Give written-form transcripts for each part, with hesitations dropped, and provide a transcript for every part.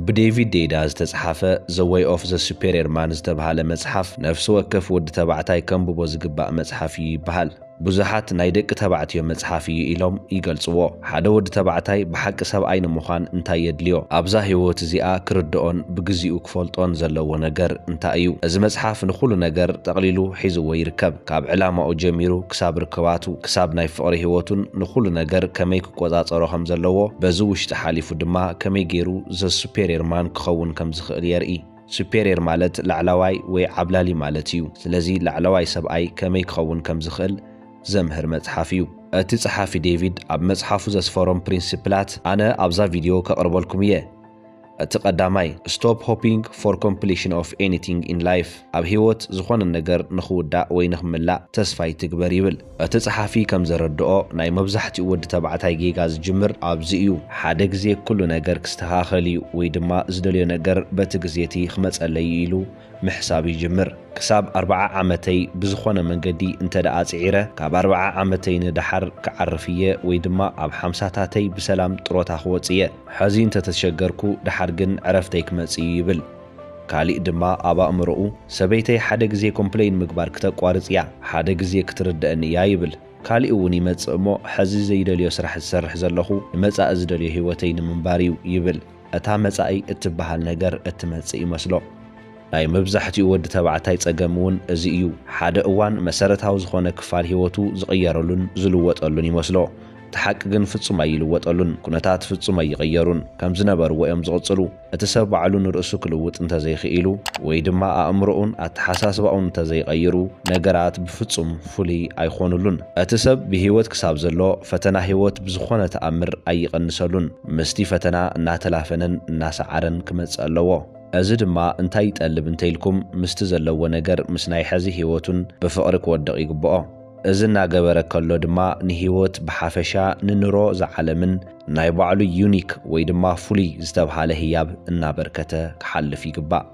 بديفيد ديدا ዝተጻحፈ The Way of the Superior Man ዝተባሃለ መጽሓፍ ነፍሲ ወከፍ ወዲ ተባዕታይ ከንብቦ ዝግባእ መጽሓፍ ይበሃል ብዙሓት ናይ ደቂ ተባዕትዮ መጽሓፍ ኢሎም ይገልጽዎ ሓደ ወዲ ተባዕታይ ብሓቂ ሰብኣይ ንምዃን እንታይ የድልዮ ኣብዛ ህይወት እዚኣ ክርድኦን ብግዚኡ ክፈልጦን ዘለዎ ነገር እንታይ እዩ እዚ መጽሓፍ ንኹሉ ነገር ጠቕሊሉ ሒዝዎ ይርከብ ካብ ዕላማኡ ጀሚሩ ክሳብ ርክባቱ ክሳብ ናይ ፍቕሪ ህይወቱን ንኹሉ ነገር ከመይ ክቆጻጸሮ ከም ዘለዎ በዚ ውሽጢ ሓሊፉ ድማ ከመይ ገይሩ ዘ ሱፔሪየር ማን ክኸውን ከም ዝኽእል የርኢ ሱፔሪየር ማለት ላዕለዋይ ወይ ዓብላሊ ማለት እዩ ስለዚ ላዕለዋይ ሰብኣይ ከመይ ክኸውን ከም ዝኽእል ዘምህር መጽሓፍ እዩ እቲ ጸሓፊ ዴቪድ ኣብ መጽሓፉ ዘስፈሮም ፕሪንሲፕላት ኣነ ኣብዛ ቪድዮ ከቕርበልኩም እየ እቲ ቀዳማይ stop hoping for completion of anything in life ኣብ ህይወት ዝኾነ ነገር ንኽውዳእ ወይ ንኽምላእ ተስፋ ይትግበር ይብል እቲ ጸሓፊ ከም ዘረድኦ ናይ መብዛሕትኡ ወዲ ተባዕታይ ጌጋ ዝጅምር ኣብዚ እዩ ሓደ ግዜ ኩሉ ነገር ክስተኻኸል እዩ ወይ ድማ ዝደልዮ ነገር በቲ ግዜቲ ክመጸለይ ኢሉ ምሕሳብ ይጅምር ክሳብ 40 ዓመተይ ብዝኾነ መንገዲ እንተደኣ ጽዒረ ካብ 40 ዓመተይ ንድሓር ክዓርፍየ ወይ ድማ ኣብ 50ታተይ ብሰላም ጥሮታ ክወጽየ ሕዚ እንተተሸገርኩ ድሓር ግን ዕረፍተይ ክመጽእ ይብል ካሊእ ድማ ኣብ ኣእምሮኡ ሰበይተይ ሓደ ግዜ ኮምፕሌን ምግባር ክተቋርጽ እያ ሓደ ግዜ ክትርድአኒ እያ ይብል ካሊእ እውን ይመጽእ እሞ ሕዚ ዘይደልዮ ስራሕ ዝሰርሕ ዘለኹ ንመጻኢ ዝደልዮ ህይወተይ ንምንባር እዩ ይብል እታ መጻኢ እትበሃል ነገር እትመጽእ ይመስሎ ናይ መብዛሕትኡ ወዲ ተባዕታይ ጸገም እውን እዚ እዩ ሓደ እዋን መሰረታዊ ዝኾነ ክፋል ህይወቱ ዝቕየረሉን ዝልወጠሉን ይመስሎ ተሓቂ ግን ፍጹም ኣይልወጠሉን ኩነታት ፍጹም ኣይቕየሩን ከም ዝነበሩ እዮም ዝቕጽሉ እቲ ሰብ ባዕሉ ንርእሱ ክልውጥ እንተዘይኽኢሉ ወይ ድማ ኣእምሮኡን ኣተሓሳስባኡን እንተዘይቐይሩ ነገራት ብፍጹም ፍሉይ ኣይኾኑሉን እቲ ሰብ ብህይወት ክሳብ ዘሎ ፈተና ህይወት ብዝኾነ ተኣምር ኣይቐንሰሉን ምስቲ ፈተና እናተላፈነን እናሰዓረን ክመጽእ ኣለዎ እዚ ድማ እንታይ ይጠልብ እንተይልኩም ምስቲ ዘለዎ ነገር ምስ ናይ ሕዚ ህይወቱን ብፍቕሪ ክወድቕ ይግብኦ እዚ እናገበረ ከሎ ድማ ንህይወት ብሓፈሻ ንንሮ ዝዓለምን ናይ ባዕሉ ዩኒክ ወይ ድማ ፍሉይ ዝተብሃለ ህያብ እናበርከተ ክሓልፍ ይግባእ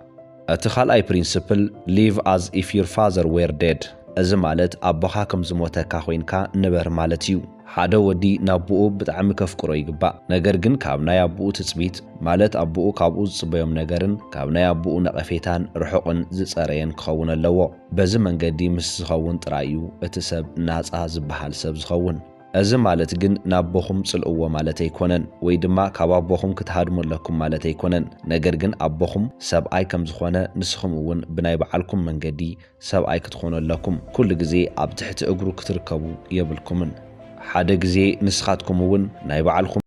እቲ ካልኣይ ፕሪንሲፕል live as if your father were dead እዚ ማለት ኣቦኻ ከም ዝሞተካ ኮይንካ ንበር ማለት እዩ ሓደ ወዲ ናብኡ ብጣዕሚ ከፍቅሮ ይግባእ ነገር ግን ካብ ናይ ኣቦኡ ትጽቢት ማለት ኣቦኡ ካብኡ ዝጽበዮም ነገርን ካብ ናይ ኣቦኡ ነቐፌታን ርሑቕን ዝጸረየን ክኸውን ኣለዎ በዚ መንገዲ ምስ ዝኸውን ጥራይ እዩ እቲ ሰብ ናጻ ዝበሃል ሰብ ዝኸውን እዚ ማለት ግን ናቦኹም ጽልእዎ ማለት ኣይኮነን ወይ ድማ ካብ ኣቦኹም ክትሃድሙለኩም ማለት ኣይኮነን ነገር ግን ኣቦኹም ሰብኣይ ከም ዝኾነ ንስኹም እውን ብናይ በዓልኩም መንገዲ ሰብኣይ ክትኾኑ ኣለኩም ኩሉ ግዜ ኣብ ትሕቲ እግሩ ክትርከቡ የብልኩምን ሓደ ግዜ ንስኻትኩም እውን ናይ በዓልኩም